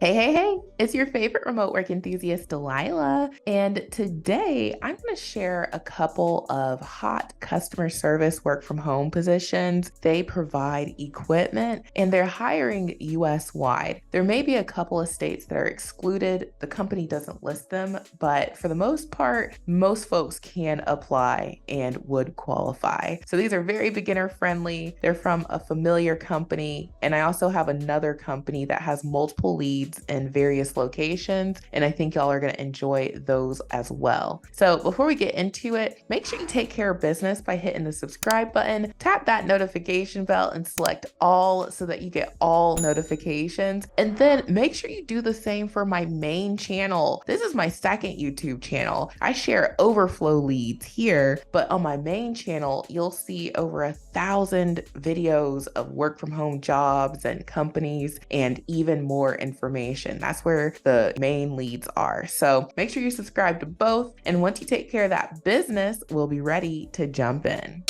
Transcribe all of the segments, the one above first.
Hey, hey, hey, it's your favorite remote work enthusiast, Delilah. And today I'm going to share a couple of hot customer service work from home positions. They provide equipment and they're hiring US wide. There may be a couple of states that are excluded. The company doesn't list them, but for the most part, most folks can apply and would qualify. So these are very beginner friendly. They're from a familiar company. And I also have another company that has multiple leads in various locations, and I think y'all are going to enjoy those as well. So before we get into it, make sure you take care of business by hitting the subscribe button, tap that notification bell, and select all so that you get all notifications. And then make sure you do the same for my main channel. This is my second YouTube channel. I share overflow leads here, but on my main channel, you'll see over 1,000 videos of work from home jobs and companies and even more information. That's where the main leads are. So make sure you subscribe to both. And once you take care of that business, we'll be ready to jump in.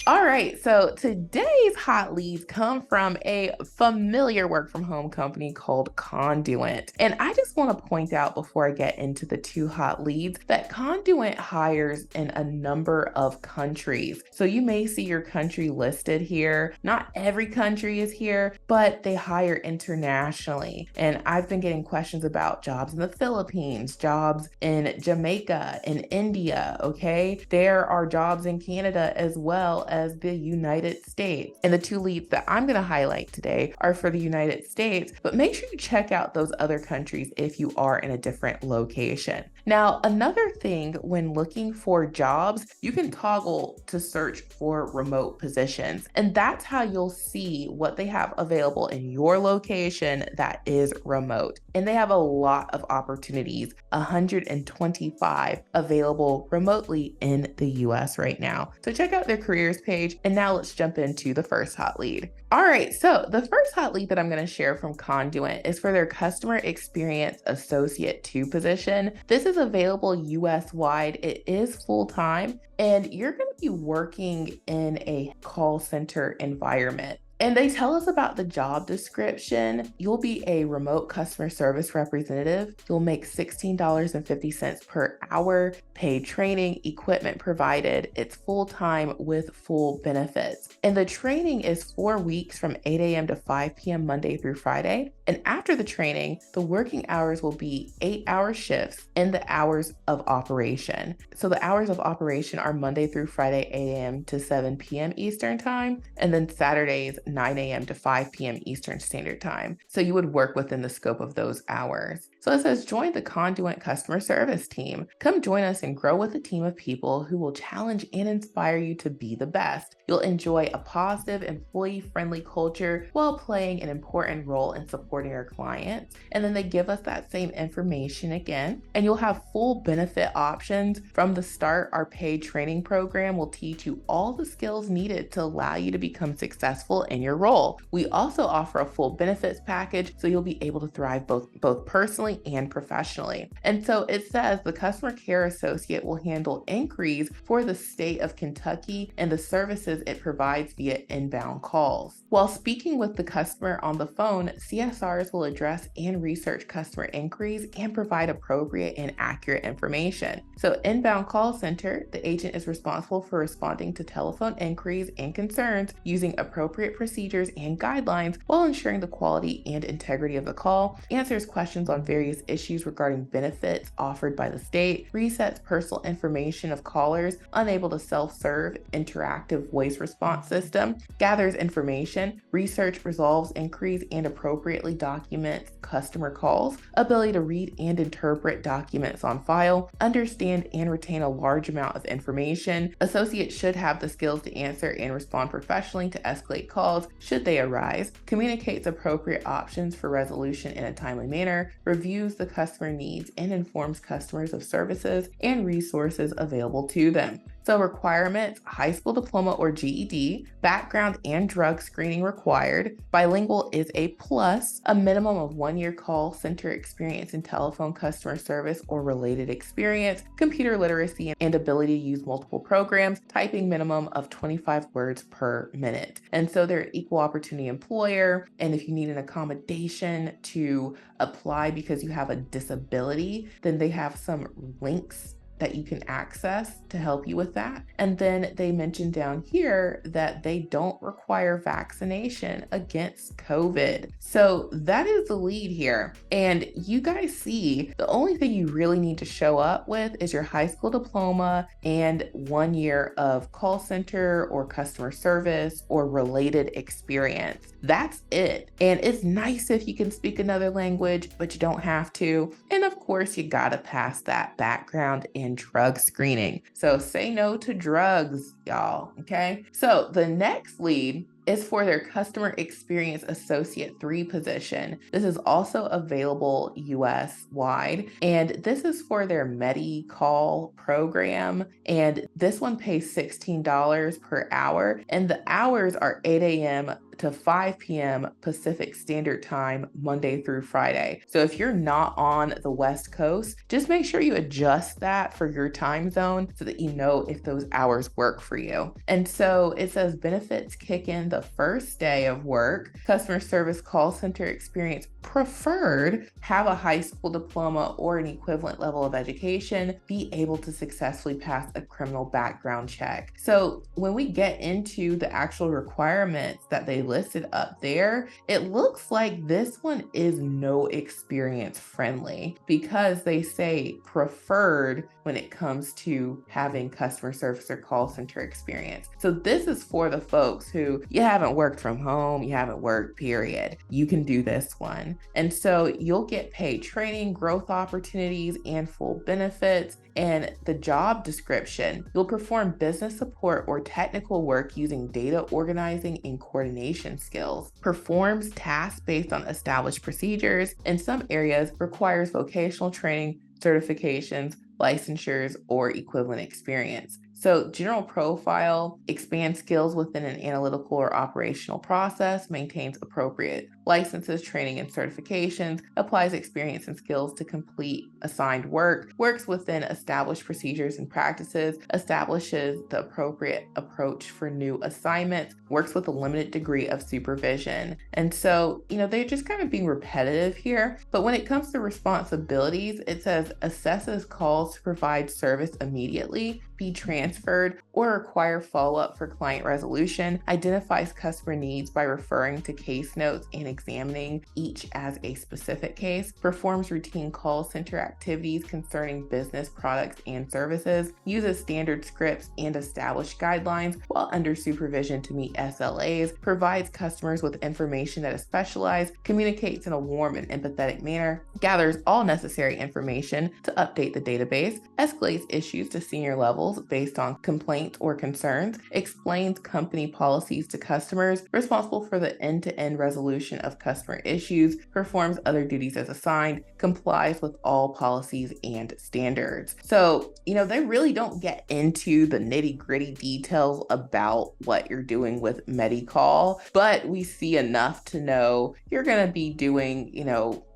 All right, so today's hot leads come from a familiar work from home company called Conduent. And I just want to point out before I get into the two hot leads that Conduent hires in a number of countries. So you may see your country listed here. Not every country is here, but they hire internationally. And I've been getting questions about jobs in the Philippines, jobs in Jamaica, in India, okay? There are jobs in Canada as well as the United States. And the two leads that I'm going to highlight today are for the United States, but make sure you check out those other countries if you are in a different location. Now, another thing when looking for jobs, you can toggle to search for remote positions, and that's how you'll see what they have available in your location that is remote. And they have a lot of opportunities, 125 available remotely in the US right now. So check out their careers page. And now let's jump into the first hot lead. All right, so the first hot lead that I'm going to share from Conduent is for their Customer Experience Associate 2 position. This is available US wide. It is full time, and you're going to be working in a call center environment. And they tell us about the job description. You'll be a remote customer service representative. You'll make $16.50 per hour, paid training, equipment provided. It's full-time with full benefits. And the training is 4 weeks from 8 a.m. to 5 p.m. Monday through Friday. And after the training, the working hours will be 8-hour shifts in the hours of operation. So the hours of operation are Monday through Friday, 8 a.m. to 7 p.m. Eastern Time, and then Saturdays, 9 a.m. to 5 p.m. Eastern Standard Time. So you would work within the scope of those hours. So it says, join the Conduent customer service team. Come join us and grow with a team of people who will challenge and inspire you to be the best. You'll enjoy a positive, employee-friendly culture while playing an important role in supporting our clients. And then they give us that same information again. And you'll have full benefit options. From the start, our paid training program will teach you all the skills needed to allow you to become successful in your role. We also offer a full benefits package, so you'll be able to thrive both personally and professionally. And so it says the customer care associate will handle inquiries for the state of Kentucky and the services it provides via inbound calls. While speaking with the customer on the phone, CSRs will address and research customer inquiries and provide appropriate and accurate information. So inbound call center, the agent is responsible for responding to telephone inquiries and concerns using appropriate procedures and guidelines while ensuring the quality and integrity of the call, answers questions on various issues regarding benefits offered by the state, resets personal information of callers unable to self-serve interactive voice response system, gathers information, research resolves inquiries and appropriately documents customer calls, ability to read and interpret documents on file, understand and retain a large amount of information. Associates should have the skills to answer and respond professionally to escalate calls should they arise, communicates appropriate options for resolution in a timely manner, reviews the customer needs and informs customers of services and resources available to them. So requirements, high school diploma or GED, background and drug screening required, bilingual is a plus, a minimum of 1 year call center experience in telephone customer service or related experience, computer literacy and ability to use multiple programs, typing minimum of 25 words per minute. And so they're an equal opportunity employer. And if you need an accommodation to apply because you have a disability, then they have some links that you can access to help you with that. And then they mentioned down here that they don't require vaccination against COVID. So that is the lead here. And you guys see the only thing you really need to show up with is your high school diploma and 1 year of call center or customer service or related experience. That's it. And it's nice if you can speak another language, but you don't have to. And of course, you gotta pass that background and drug screening. So say no to drugs, y'all, okay? So the next lead is for their Customer Experience Associate 3 position. This is also available US wide, and this is for their Medi-Call program, and this one pays $16 per hour, and the hours are 8 a.m. to 5 p.m. Pacific Standard Time, Monday through Friday. So if you're not on the West Coast, just make sure you adjust that for your time zone so that you know if those hours work for you. And so it says benefits kick in the first day of work. Customer service call center experience preferred, have a high school diploma or an equivalent level of education, be able to successfully pass a criminal background check. So when we get into the actual requirements that they listed up there, it looks like this one is no experience friendly because they say preferred when it comes to having customer service or call center experience. So this is for the folks who you haven't worked from home, you haven't worked, period. You can do this one. And so you'll get paid training, growth opportunities, and full benefits. And the job description, you'll perform business support or technical work using data organizing and coordination skills, performs tasks based on established procedures, in some areas requires vocational training, certifications, licensures, or equivalent experience. So general profile, expands skills within an analytical or operational process, maintains appropriate licenses, training, and certifications, applies experience and skills to complete assigned work, works within established procedures and practices, establishes the appropriate approach for new assignments, works with a limited degree of supervision. And so, they're just kind of being repetitive here. But when it comes to responsibilities, it says assesses calls to provide service immediately, be transferred, or require follow-up for client resolution, identifies customer needs by referring to case notes and examining each as a specific case, performs routine call center activities concerning business products and services, uses standard scripts and established guidelines while under supervision to meet SLAs, provides customers with information that is specialized, communicates in a warm and empathetic manner, gathers all necessary information to update the database, escalates issues to senior levels based on complaints or concerns, explains company policies to customers, responsible for the end-to-end resolution of customer issues, performs other duties as assigned, complies with all policies and standards. So, they really don't get into the nitty-gritty details about what you're doing with Medi-Call, but we see enough to know you're going to be doing,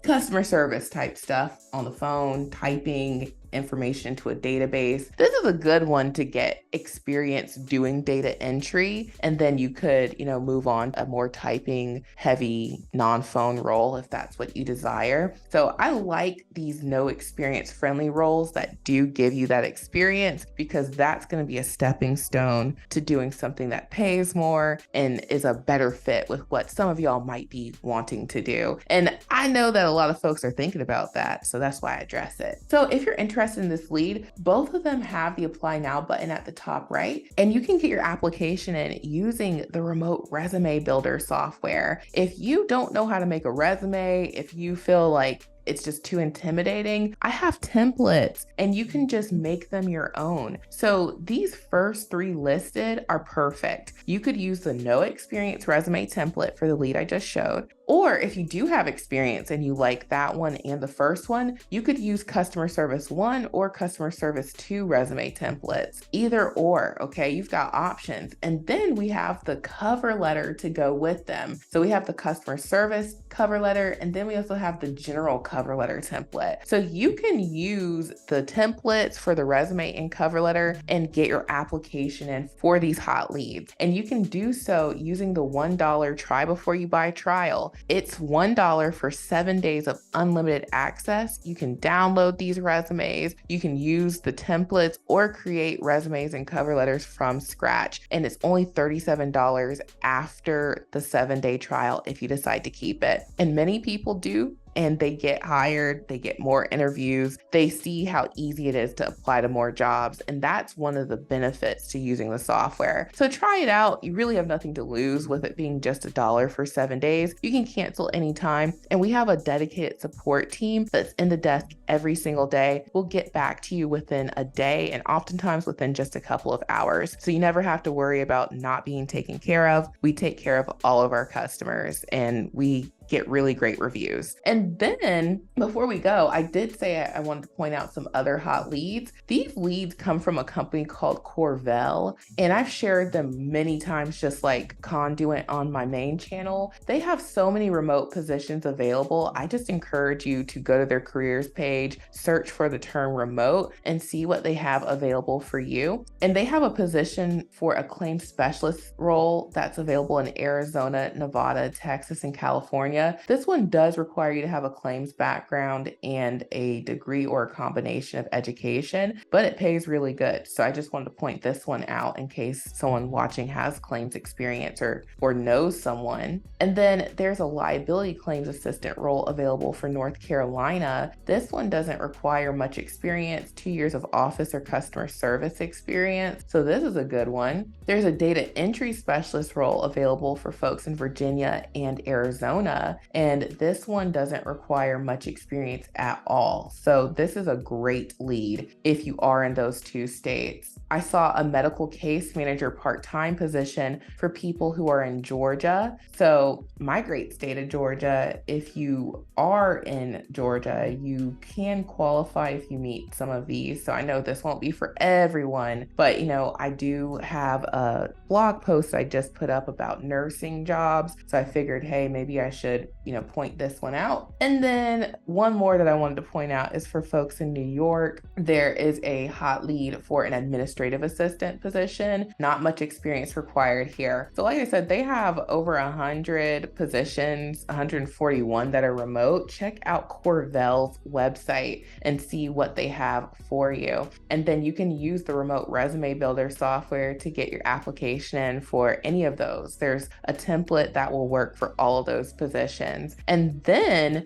customer service type stuff on the phone, typing information into a database. This is a good one to get experience doing data entry, and then you could, move on to a more typing heavy non-phone role if that's what you desire. So I like these no experience friendly roles that do give you that experience because that's going to be a stepping stone to doing something that pays more and is a better fit with what some of y'all might be wanting to do. And I know that a lot of folks are thinking about that, so that's why I address it. So if you're interested in this lead, both of them have the apply now button at the top right, and you can get your application in using the remote resume builder software. If you don't know how to make a resume, if you feel like it's just too intimidating, I have templates and you can just make them your own. So these first 3 listed are perfect. You could use the no experience resume template for the lead I just showed, Or if you do have experience and you like that one and the first one, you could use customer service 1 or customer service 2 resume templates. Either or, okay? You've got options. And then we have the cover letter to go with them. So we have the customer service cover letter, and then we also have the general cover letter template. So you can use the templates for the resume and cover letter and get your application in for these hot leads. And you can do so using the $1 try before you buy trial. It's $1 for 7 days of unlimited access. You can download these resumes, you can use the templates or create resumes and cover letters from scratch. And it's only $37 after the 7-day trial if you decide to keep it. And many people do, and they get hired, they get more interviews, they see how easy it is to apply to more jobs. And that's one of the benefits to using the software. So try it out. You really have nothing to lose with it being just $1 for 7 days. You can cancel anytime. And we have a dedicated support team that's in the desk every single day. We'll get back to you within a day and oftentimes within just a couple of hours. So you never have to worry about not being taken care of. We take care of all of our customers and we get really great reviews. And then before we go, I did say I wanted to point out some other hot leads. These leads come from a company called CORVEL, and I've shared them many times, just like Conduit on my main channel. They have so many remote positions available. I just encourage you to go to their careers page, search for the term remote, and see what they have available for you. And they have a position for a claims specialist role that's available in Arizona, Nevada, Texas, and California. This one does require you to have a claims background and a degree or a combination of education, but it pays really good. So I just wanted to point this one out in case someone watching has claims experience or knows someone. And then there's a liability claims assistant role available for North Carolina. This one doesn't require much experience, 2 years of office or customer service experience. So this is a good one. There's a data entry specialist role available for folks in Virginia and Arizona. And this one doesn't require much experience at all. So this is a great lead if you are in those 2 states. I saw a medical case manager part-time position for people who are in Georgia. So my great state of Georgia, if you are in Georgia, you can qualify if you meet some of these. So I know this won't be for everyone, but I do have a blog post I just put up about nursing jobs. So I figured, hey, maybe I should, point this one out. And then one more that I wanted to point out is for folks in New York. There is a hot lead for an administrative assistant position. Not much experience required here. So like I said, they have over 100 positions, 141 that are remote. Check out CORVEL's website and see what they have for you. And then you can use the remote resume builder software to get your application in for any of those. There's a template that will work for all of those positions. And then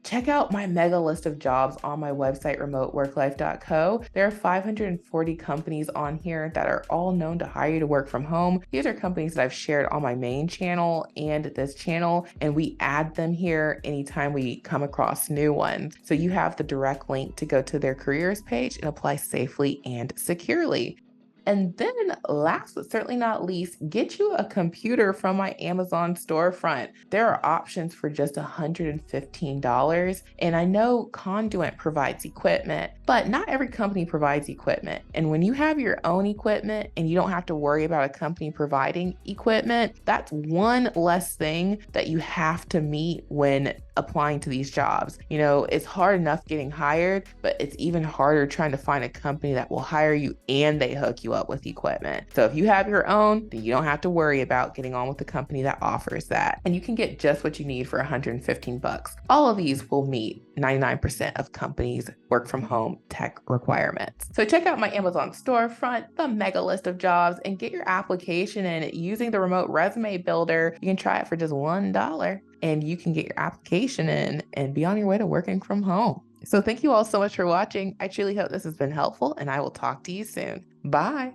check out my mega list of jobs on my website, remoteworklife.co. There are 540 companies on here that are all known to hire you to work from home. These are companies that I've shared on my main channel and this channel, and we add them here anytime we come across new ones. So you have the direct link to go to their careers page and apply safely and securely. And then last but certainly not least, get you a computer from my Amazon storefront. There are options for just $115. And I know Conduit provides equipment, but not every company provides equipment. And when you have your own equipment and you don't have to worry about a company providing equipment, that's one less thing that you have to meet when applying to these jobs. It's hard enough getting hired, but it's even harder trying to find a company that will hire you and they hook you up with equipment. So if you have your own, then you don't have to worry about getting on with the company that offers that. And you can get just what you need for $115. All of these will meet 99% of companies' work from home tech requirements. So check out my Amazon storefront, the mega list of jobs, and get your application in using the remote resume builder. You can try it for just $1 and you can get your application in and be on your way to working from home. So thank you all so much for watching. I truly hope this has been helpful and I will talk to you soon. Bye.